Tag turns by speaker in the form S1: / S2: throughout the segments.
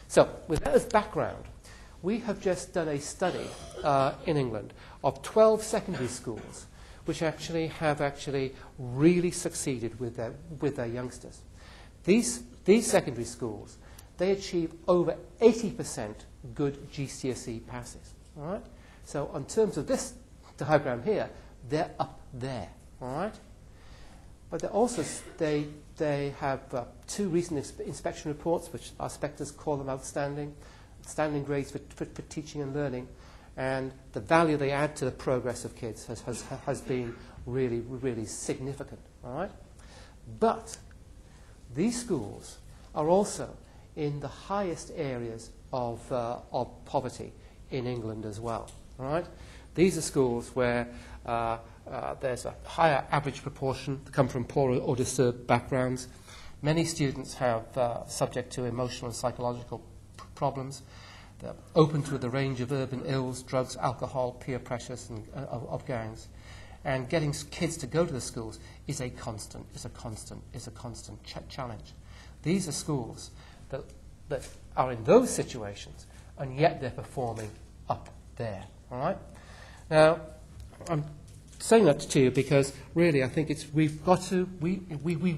S1: So, with that as background, we have just done a study in England of 12 secondary schools which have really succeeded with their youngsters. These secondary schools, they achieve over 80% good GCSE passes. All right? So, in terms of this diagram here, they're up there. All right? But they have 2 recent inspection reports, which our inspectors call them outstanding grades for teaching and learning, and the value they add to the progress of kids has been really, really significant. All right? But these schools are also in the highest areas of poverty in England as well. All right? These are schools where there's a higher average proportion that come from poor or disturbed backgrounds. Many students have subject to emotional and psychological problems. They're open to the range of urban ills, drugs, alcohol, peer pressures of gangs. And getting kids to go to the schools is a constant challenge. These are schools that are in those situations, and yet they're performing up there. All right? Now, I'm saying that to you because really I think we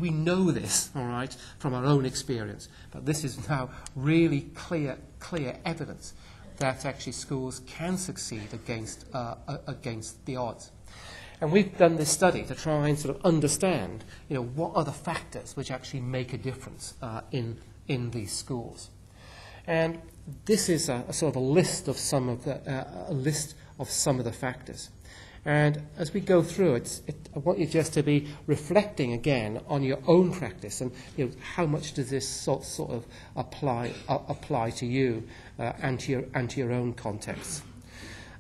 S1: know this, all right, from our own experience. But this is now really clear evidence that actually schools can succeed against the odds. And we've done this study to try and sort of understand, what are the factors which actually make a difference in these schools. And this is a sort of a list of some of the factors. And as we go through I want you just to be reflecting again on your own practice and how much does this sort of apply to you and to your own contexts.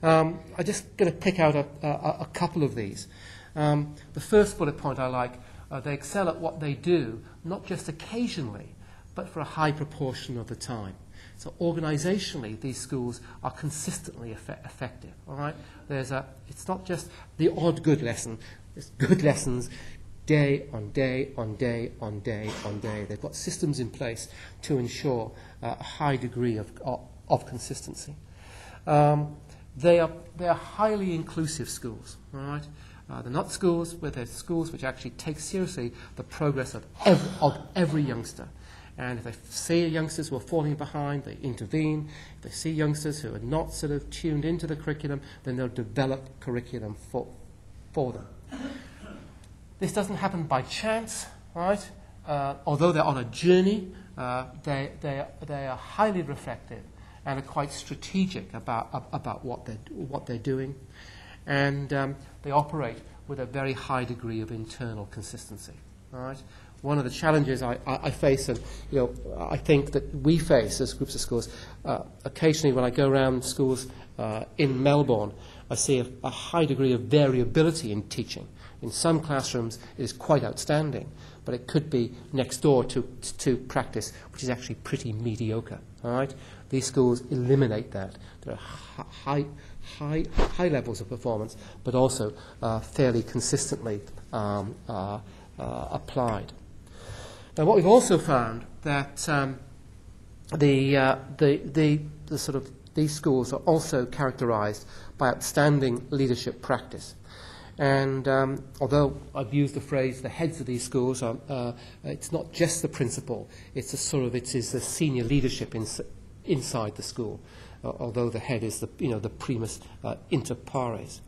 S1: I'm just going to pick out a couple of these. The first bullet point I like, they excel at what they do, not just occasionally, but for a high proportion of the time. So organisationally, these schools are consistently effective. All right, it's not just the odd good lesson. It's good lessons day on day on day on day on day. They've got systems in place to ensure a high degree of consistency. They are highly inclusive schools. All right, they're not schools where they're schools which actually take seriously the progress of every youngster. And if they see youngsters who are falling behind, they intervene. If they see youngsters who are not sort of tuned into the curriculum, then they'll develop curriculum for them. This doesn't happen by chance, right? Although they're on a journey, they are highly reflective and are quite strategic about what they're doing, and they operate with a very high degree of internal consistency. All right. One of the challenges I face, and I think that we face as groups of schools, occasionally when I go around schools in Melbourne, I see a high degree of variability in teaching. In some classrooms, it is quite outstanding, but it could be next door to practice, which is actually pretty mediocre. All right, these schools eliminate that. There are high levels of performance, but also fairly consistently applied. Now, what we've also found that these schools are also characterised by outstanding leadership practice. And although I've used the phrase "the heads of these schools," it's not just the principal; it's the senior leadership inside the school. Although the head is the primus inter pares.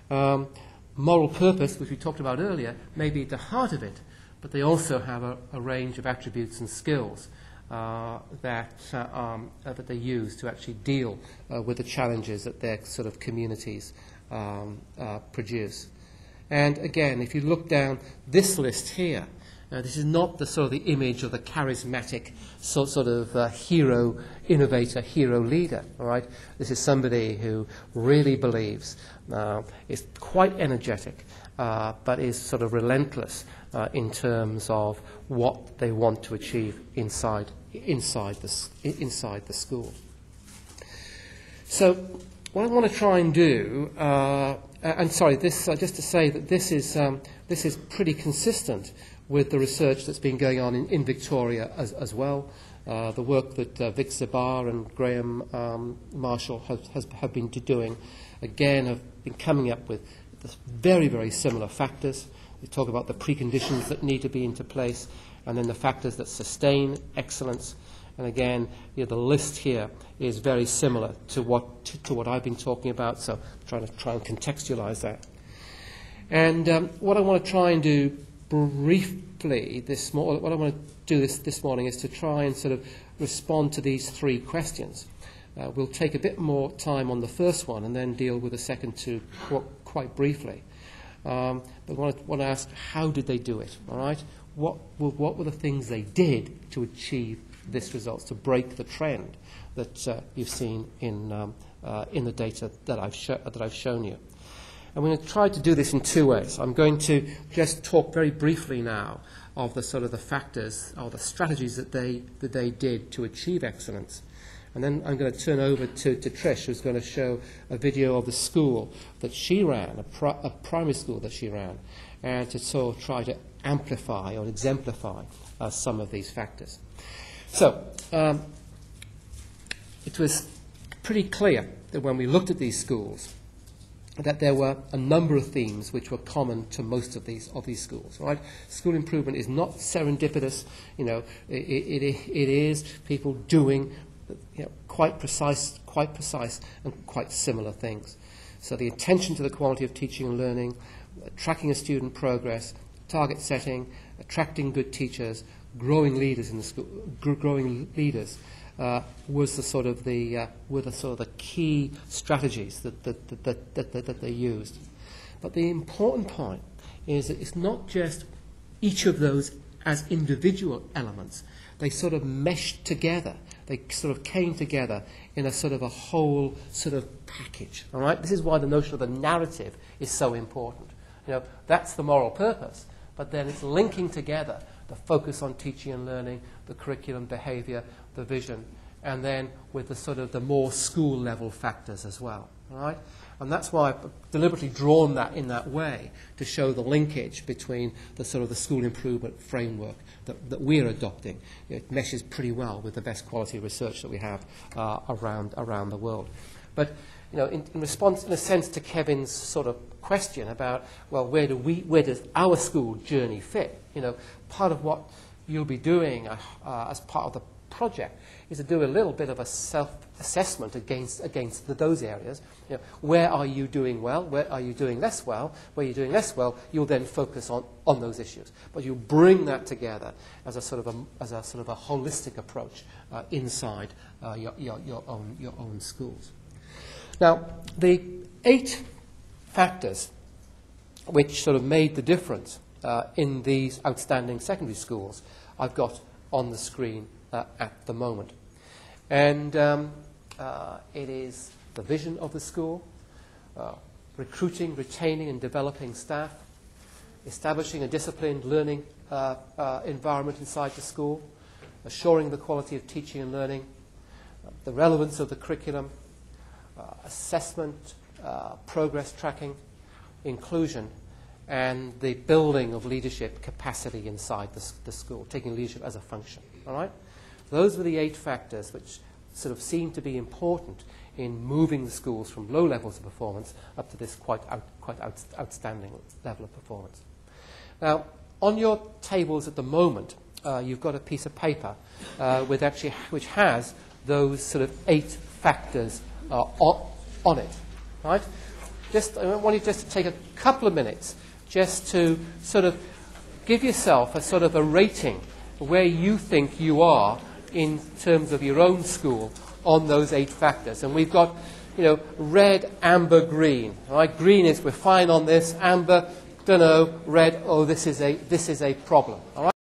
S1: Moral purpose, which we talked about earlier, may be at the heart of it, but they also have a range of attributes and skills that they use to actually deal with the challenges that their sort of communities produce. And again, if you look down this list here, this is not the image of the charismatic sort of hero innovator, hero leader. All right, this is somebody who really believes, is quite energetic, but is sort of relentless in terms of what they want to achieve inside the school. So, what I want to try and do, just to say that this is pretty consistent with the research that's been going on in Victoria as well. The work that Vic Zabar and Graham Marshall have been doing, again, have been coming up with very, very similar factors. They talk about the preconditions that need to be into place, and then the factors that sustain excellence. And again, the list here is very similar to what I've been talking about, so I'm trying to contextualize that. And what I want to try and do briefly what I want to do this morning is to try and sort of respond to these three questions. We'll take a bit more time on the first one and then deal with the second two quite briefly. But I want to ask, how did they do it? All right? What were the things they did to achieve this result, to break the trend that you've seen in the data that I've shown you? I'm going to try to do this in two ways. I'm going to just talk very briefly now of the sort of the factors or the strategies that they did to achieve excellence. And then I'm going to turn over to Trish, who's going to show a video of the school that she ran, a primary school that she ran, and to sort of try to amplify or exemplify some of these factors. So it was pretty clear that when we looked at these schools, that there were a number of themes which were common to most of these schools. Right? School improvement is not serendipitous. It is people doing quite precise and quite similar things. So the attention to the quality of teaching and learning, tracking of student progress, target setting, attracting good teachers, growing leaders in the school, was the sort of the key strategies that they used. But the important point is that it's not just each of those as individual elements. They sort of meshed together. They sort of came together in a sort of a whole sort of package. All right? This is why the notion of the narrative is so important. That's the moral purpose, but then it's linking together the focus on teaching and learning, the curriculum, behavior, the vision, and then with the sort of the more school level factors as well. All right? And that's why I've deliberately drawn that in that way, to show the linkage between the sort of the school improvement framework that we're adopting. It meshes pretty well with the best quality research that we have around the world. But in response, in a sense, to Kevin's sort of question about, well, where does our school journey fit? Part of what you'll be doing as part of the project is to do a little bit of a self-assessment against those areas. Where are you doing well? Where are you doing less well? Where you're doing less well, you'll then focus on those issues. But you bring that together as a sort of a holistic approach inside your own schools. Now, the 8 factors which sort of made the difference in these outstanding secondary schools I've got on the screen at the moment. And it is the vision of the school, recruiting, retaining and developing staff, establishing a disciplined learning environment inside the school, assuring the quality of teaching and learning, the relevance of the curriculum, assessment, progress tracking, inclusion, and the building of leadership capacity inside the school, taking leadership as a function. All right? Those were the 8 factors which sort of seem to be important in moving the schools from low levels of performance up to this quite outstanding level of performance. Now, on your tables at the moment, you've got a piece of paper which has those sort of 8 factors on it. Right? I want you just to take a couple of minutes just to sort of give yourself a sort of a rating where you think you are in terms of your own school on those 8 factors. And we've got, red, amber, green. Right? Green is we're fine on this. Amber, don't know. Red, oh, this is a problem. All right?